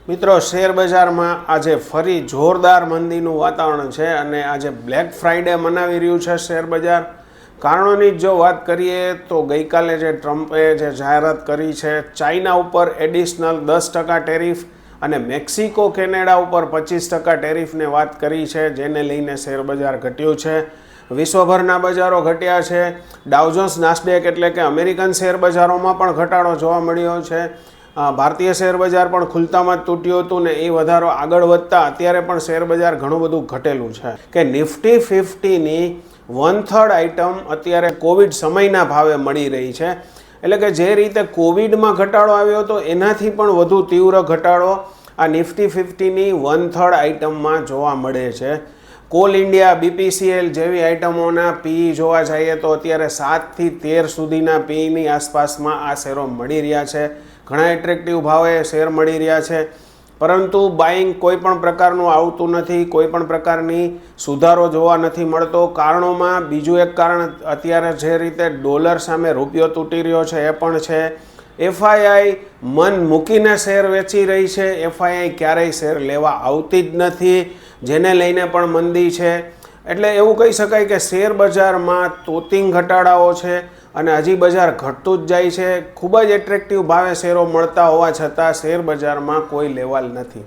મિત્રો, શેર બજારમાં આજે ફરી જોરદાર મંદીનું વાતાવરણ છે અને આજે બ્લેક ફ્રાઈડે મનાવી રહ્યું છે શેર બજાર. કારણોની જો વાત કરીએ તો ગઈકાલે જે ટ્રમ્પે જે જાહેરાત કરી છે ચાઇના ઉપર એડિશનલ 10% ટેરિફ અને મેક્સિકો કેનેડા ઉપર 25% ટેરિફને વાત કરી છે, જેને લઈને શેર બજાર ઘટ્યું છે. વિશ્વભરના બજારો ઘટ્યા છે. ડાઉ જોન્સ નાસ્ડેક એટલે કે અમેરિકન શેર બજારોમાં પણ ઘટાડો જોવા મળ્યો છે. ભારતીય શેર બજાર પણ ખુલતામાં જ તૂટ્યું હતું ને એ વધારો આગળ વધતા અત્યારે પણ શેર બજાર ઘણું બધું ઘટેલું છે કે નિફ્ટી 50ની 1/3 આઇટમ અત્યારે કોવિડ સમયના ભાવે મળી રહી છે. એટલે કે જે રીતે કોવિડમાં ઘટાડો આવ્યો હતો એનાથી પણ વધુ તીવ્ર ઘટાડો આ નિફ્ટી 50ની 1/3 આઇટમમાં જોવા મળે છે. કોલ ઇન્ડિયા, બીપીસીએલ જેવી આઇટમોના પી જોવા જઈએ તો અત્યારે 7થી 13 સુધીના પીની આસપાસમાં આ શેરો મળી રહ્યા છે. ઘણા એટ્રેક્ટિવ ભાવે શેર મળી રહ્યા છે, પરંતુ બાઇંગ કોઈ પણ પ્રકારનું આવતું નથી, કોઈ પણ પ્રકારની સુધારો જોવા નથી મળતો. કારણોમાં બીજું એક કારણ અત્યારે જે રીતે ડોલર સામે રૂપિયો તૂટી રહ્યો છે એ પણ છે. એફઆઈઆઈ મન મૂકીને શેર વેચી રહી છે. એફઆઈઆઈ ક્યારેય શેર લેવા આવતી જ નથી, જેને લઈને પણ મંદી છે. એટલે એવું કહી શકાય કે શેર બજારમાં તોતિંગ ઘટાડાઓ છે અને હજી બજાર ઘટતું જ જાય છે. ખૂબ જ એટ્રેક્ટિવ ભાવે શેરો મળતા હોવા છતાં શેર બજારમાં કોઈ લેવાલ નથી.